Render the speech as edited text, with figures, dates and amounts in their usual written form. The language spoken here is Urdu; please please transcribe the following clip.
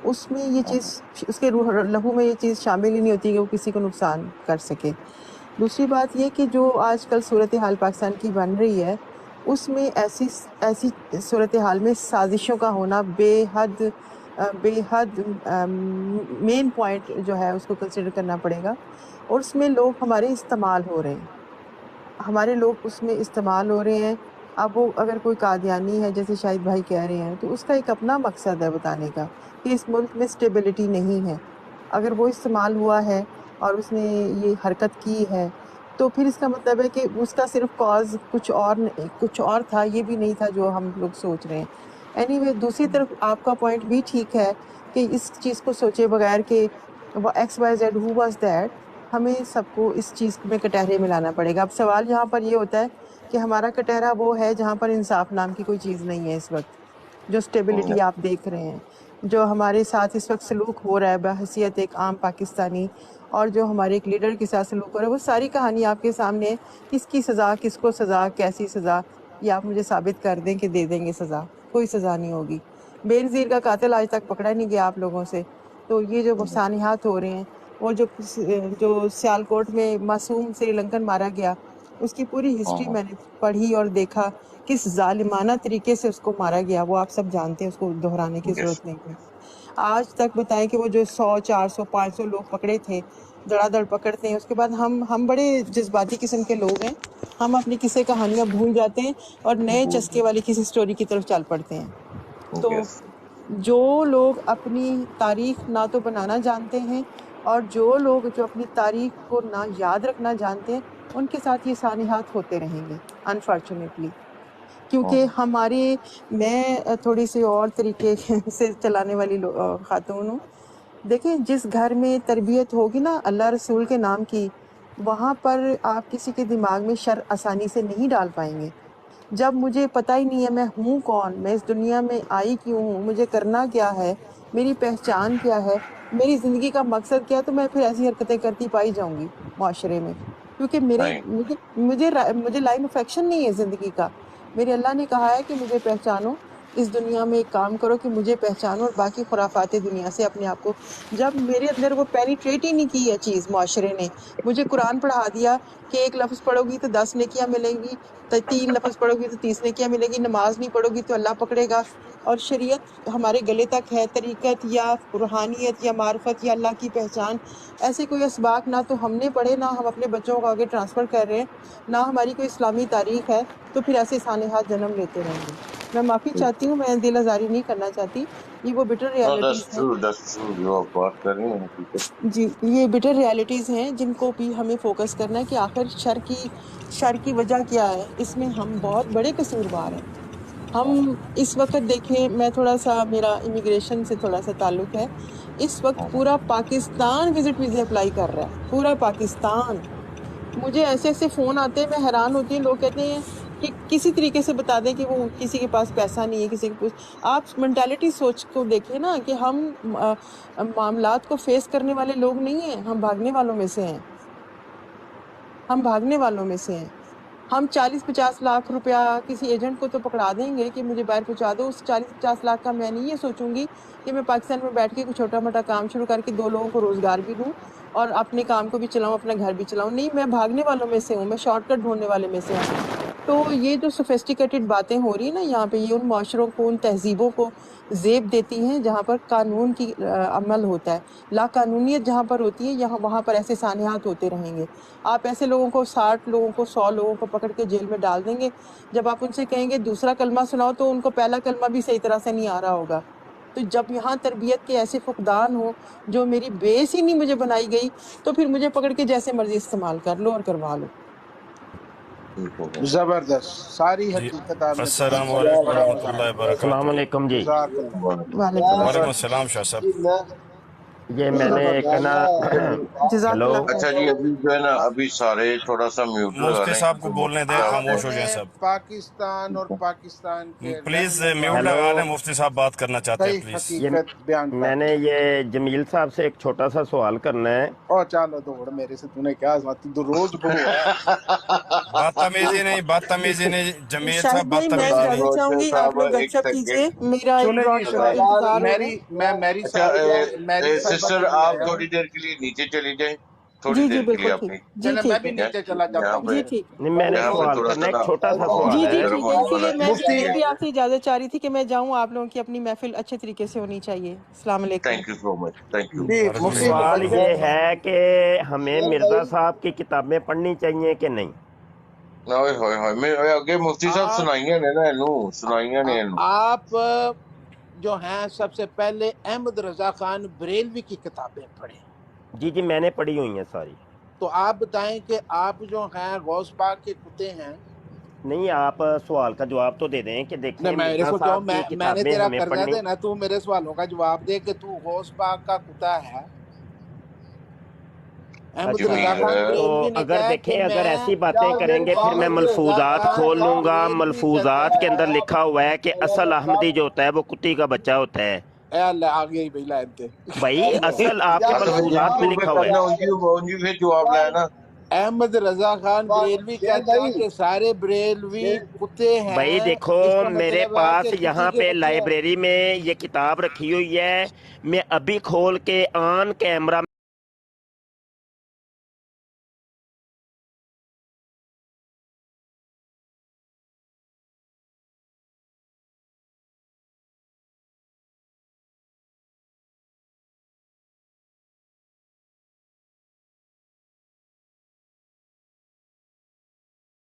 اس میں یہ چیز، اس کے روح لہو میں یہ چیز شامل ہی نہیں ہوتی کہ وہ کسی کو نقصان کر سکے۔ دوسری بات یہ کہ جو آج کل صورتحال پاکستان کی بن رہی ہے، اس میں ایسی صورتحال میں سازشوں کا ہونا بے حد مین پوائنٹ جو ہے اس کو کنسیڈر کرنا پڑے گا، اور اس میں لوگ ہمارے استعمال ہو رہے ہیں، ہمارے لوگ اس میں استعمال ہو رہے ہیں۔ اب وہ اگر کوئی قادیانی ہے جیسے شاہد بھائی کہہ رہے ہیں، تو اس کا ایک اپنا مقصد ہے بتانے کا کہ اس ملک میں سٹیبلٹی نہیں ہے۔ اگر وہ استعمال ہوا ہے اور اس نے یہ حرکت کی ہے، تو پھر اس کا مطلب ہے کہ اس کا صرف کاز کچھ اور تھا، یہ بھی نہیں تھا جو ہم لوگ سوچ رہے ہیں۔ اینی وے دوسری طرف آپ کا پوائنٹ بھی ٹھیک ہے کہ اس چیز کو سوچے بغیر کہ وہ ایکس وائی زیڈ ہو واز دیٹ، ہمیں سب کو اس چیز میں کٹہرے ملانا پڑے گا۔ اب سوال یہاں پر یہ ہوتا ہے کہ ہمارا کٹہرا وہ ہے جہاں پر انصاف نام کی کوئی چیز نہیں ہے اس وقت، جو سٹیبلٹی آپ دیکھ رہے ہیں، جو ہمارے ساتھ اس وقت سلوک ہو رہا ہے بحیثیت ایک عام پاکستانی، اور جو ہمارے ایک لیڈر کے ساتھ سلوک ہو رہا ہے، وہ ساری کہانی آپ کے سامنے ہے۔ کس کی سزا، کس کو سزا، کیسی سزا، یہ آپ مجھے ثابت کر دیں کہ دے دیں گے سزا، کوئی سزا نہیں ہوگی۔ بے نظیر کا قاتل آج تک پکڑا نہیں گیا آپ لوگوں سے۔ تو یہ جو سانحات ہو رہے ہیں، اور جو سیالکوٹ میں معصوم سری لنکن مارا گیا، اس کی پوری ہسٹری میں نے پڑھی اور دیکھا، کس ظالمانہ طریقے سے اس کو مارا گیا، وہ آپ سب جانتے ہیں، اس کو دہرانے کی ضرورت نہیں ہے۔ آج تک بتائیں کہ وہ جو 100 400 500 لوگ پکڑے تھے، دڑا دڑ پکڑتے ہیں، اس کے بعد ہم بڑے جذباتی قسم کے لوگ ہیں، ہم اپنی کسی کہانیاں بھول جاتے ہیں اور نئے چسکے والی کسی سٹوری کی طرف چل پڑتے ہیں۔ تو جو لوگ اپنی تاریخ نہ تو بنانا جانتے ہیں، اور جو لوگ جو اپنی تاریخ کو نہ یاد رکھنا جانتے ہیں، ان کے ساتھ یہ سانحات ہوتے رہیں گے انفارچونیٹلی۔ کیونکہ میں تھوڑی سی اور طریقے سے چلانے والی خاتون ہوں۔ دیکھیں، جس گھر میں تربیت ہوگی نا اللہ رسول کے نام کی، وہاں پر آپ کسی کے دماغ میں شر آسانی سے نہیں ڈال پائیں گے۔ جب مجھے پتہ ہی نہیں ہے میں ہوں کون، میں اس دنیا میں آئی کیوں ہوں، مجھے کرنا کیا ہے، میری پہچان کیا ہے، میری زندگی کا مقصد کیا ہے، تو میں پھر ایسی حرکتیں کرتی پائی جاؤں گی معاشرے میں، کیونکہ مجھے لائن آف ایکشن نہیں ہے زندگی کا۔ میرے اللہ نے کہا ہے کہ مجھے پہچانو، اس دنیا میں ایک کام کرو کہ مجھے پہچانو، اور باقی خرافات دنیا سے اپنے آپ کو، جب میرے اندر وہ پینیٹریٹ ہی نہیں کی یہ چیز، معاشرے نے مجھے قرآن پڑھا دیا کہ ایک لفظ پڑھو گی تو 10 نیکیاں ملیں گی، 3 لفظ پڑھو گی تو 30 نیکیاں ملیں گی، نماز نہیں پڑھو گی تو اللہ پکڑے گا، اور شریعت ہمارے گلے تک ہے، طریقت یا روحانیت یا معرفت یا اللہ کی پہچان، ایسے کوئی اسباق نہ تو ہم نے پڑھے، نہ ہم اپنے بچوں کو آگے ٹرانسفر کر رہے ہیں، نہ ہماری کوئی اسلامی تاریخ ہے، تو پھر ایسے سانحات جنم لیتے رہیں گے۔ میں معافی چاہتی ہوں، میں دل آزاری نہیں کرنا چاہتی، یہ وہ بٹر ریالٹیز ہیں۔ جو آپ بات کر رہی ہیں حقیقت۔ جی، یہ بٹر ریالٹیز ہیں جن کو بھی ہمیں فوکس کرنا ہے کہ آخر شر کی وجہ کیا ہے۔ اس میں ہم بہت بڑے قصوروار ہیں۔ ہم اس وقت دیکھیں، میں تھوڑا سا، میرا امیگریشن سے تھوڑا سا تعلق ہے، اس وقت پورا پاکستان وزٹ ویزے اپلائی کر رہا ہے، پورا پاکستان۔ مجھے ایسے ایسے فون آتے ہیں، میں حیران ہوتی ہوں، لوگ کہتے ہیں کہ کسی طریقے سے بتا دیں کہ وہ کسی کے پاس پیسہ نہیں ہے، کسی کے پاس، آپ مینٹالٹی سوچ کو دیکھیں نا کہ ہم معاملات کو فیس کرنے والے لوگ نہیں ہیں، ہم بھاگنے والوں میں سے ہیں، ہم بھاگنے والوں میں سے ہیں۔ ہم 40-50 لاکھ روپیہ کسی ایجنٹ کو تو پکڑا دیں گے کہ مجھے باہر پہنچا دو، اس 40-50 لاکھ کا میں نہیں یہ سوچوں گی کہ میں پاکستان میں بیٹھ کے کوئی چھوٹا موٹا کام شروع کر کے 2 لوگوں کو روزگار بھی دوں اور اپنے کام کو بھی چلاؤں، اپنا گھر بھی چلاؤں۔ نہیں، میں بھاگنے والوں میں سے ہوں، میں شارٹ کٹ ڈھونڈنے والے میں سے ہوں۔ تو یہ جو سوفیسٹیکیٹڈ باتیں ہو رہی ہیں نا یہاں پہ، یہ ان معاشروں کو، ان تہذیبوں کو زیب دیتی ہیں جہاں پر قانون کی عمل ہوتا ہے۔ لا قانونیت جہاں پر ہوتی ہے، وہاں پر ایسے سانحات ہوتے رہیں گے۔ آپ ایسے لوگوں کو 60 لوگوں کو 100 لوگوں کو پکڑ کے جیل میں ڈال دیں گے، جب آپ ان سے کہیں گے دوسرا کلمہ سناؤ تو ان کو پہلا کلمہ بھی صحیح طرح سے نہیں آ رہا ہوگا۔ تو جب یہاں تربیت کے ایسے فقدان ہوں جو میری بیس ہی نہیں مجھے بنائی گئی، تو پھر مجھے پکڑ کے جیسے مرضی استعمال کر لو اور کروا لو۔ زبردست، ساری جی، حقیقت آپ نے بیان السلام کی۔ علیکم جزاک ورحمۃ اللہ اللہ خیر، السلام وبرکاتہ۔ علیکم جی۔ جزاک اللہ۔ وعلیکم وعلیکم السلام۔ السلام شاہ صاحب۔ جی میں یہ میں نے ایک نا ہیلو جزاکاللہ خیر۔ اچھا جی ابھی جو ہے نا ابھی سارے تھوڑا سا میوٹ لگا مفتی رہے ہیں صاحب کو کیونکہ بولنے مفتی دیں، صاحب خاموش ہو نے جائیں جی سب۔ پاکستان اور پاکستان کے پلیز رہنے میوٹ والوں لگا ہیلو لیں، مفتی صاحب بات کرنا چاہتے ہیں صحیح پلیز۔ یہ حقیقت بیان میں نے کرتے ہیں۔ یہ جمیل صاحب سے ایک چھوٹا سا سوال کرنا ہے۔ اور چالو دوڑ میرے سے، تو نے کیا تو روز گرو ہے۔ بدتمیزی نہیں، بدتمیزی نہیں جمیل صاحب، شاہد بھائی میں بدتمیزی نہیں۔ اجازت چاہوں روچے گی، آپ صاحب لوگ گپ ایک شپ کیجئے، سیکنڈ میرا ایک سنیں جی براڈ کا سنیں، انتظار ہو رہا ہے۔ میری اچھا صاحبہ سسٹر کے لیے آپ آیا ہوں۔ تھوڑی دیر کے لیے نیچے چلی جائیں، تھوڑی جی جی دیر کے لیے بالکل آپ ٹھیک، نے جی چلیں میں ٹھیک بھی ہے، نیچے چلا جاتا یہاں ہوں۔ پہ جی ٹھیک، نہیں میں نے یہاں پہ سوال تھوڑا کرنا سا ہے، ایک نا چھوٹا سا ماحول سوال جی جی ہے۔ گرم ٹھیک ہے، ہونے اسی والا لیے ہے۔ مفتی میں بھی آپ سے اجازت چاہ رہی تھی کہ میں جاؤں، آپ لوگوں کی اپنی محفل اچھے طریقے سے ہونی چاہیے۔ السلام علیکم۔ Thank you so much, thank you. جی وعلیکم مفتی السلام۔ سوال یہ ہے کہ ہمیں مرزا صاحب کی کتابیں پڑھنی چاہیے کہ نہیں؟ ہوئے ہوئے ہوئے میں اگے مفتی صاحب آپ سنائیاں نے نا اینو سنائیاں نے اینو آپ جو ہیں سب سے پہلے احمد رضا خان بریلوی کی کتابیں پڑھیں۔ جی جی میں نے پڑھی ہوئی ہیں ساری۔ تو آپ بتائیں کہ آپ جو ہیں غوث پاک کے کتے ہیں؟ نہیں آپ سوال کا جواب تو دے دیں کہ نہ دیکھیں میرے مرزا کو جو صاحب کی میں نے کتابیں تیرا ہمیں قرضہ پڑھنی۔ دینا، تو میرے سوالوں کا جواب دے کہ تو غوث پاک کا کتا ہے۔ احمد اچھا رضا خان تو بریلوی نے اگر کہا کہ دیکھیں اگر میں ایسی باتیں کریں گے پھر میں احمد رضا ملفوظات خان کھول لوں گا، بریلوی ملفوظات کے اندر کہتا لکھا ہوا ہے کہ اصل احمدی جو ہوتا ہے وہ کتی کا بچہ ہوتا ہے۔ اے اللہ آ گئی بھائی لائن تے۔ بھائی اصل آپ کے اصل میں ملفوظات میں پہ لکھا ہوا ہے۔ کرنا انجی پھر جواب لیا نا۔ احمد رضا خان بریلوی کہتا ہے کہ سارے بریلوی کتے بھائی ہیں، دیکھو اس کا میرے مطلب ہے کہ پاس کسی یہاں کے پہ بچے ہیں۔ لائبریری میں یہ کتاب رکھی ہوئی ہے، میں ابھی کھول کے آن کیمرہ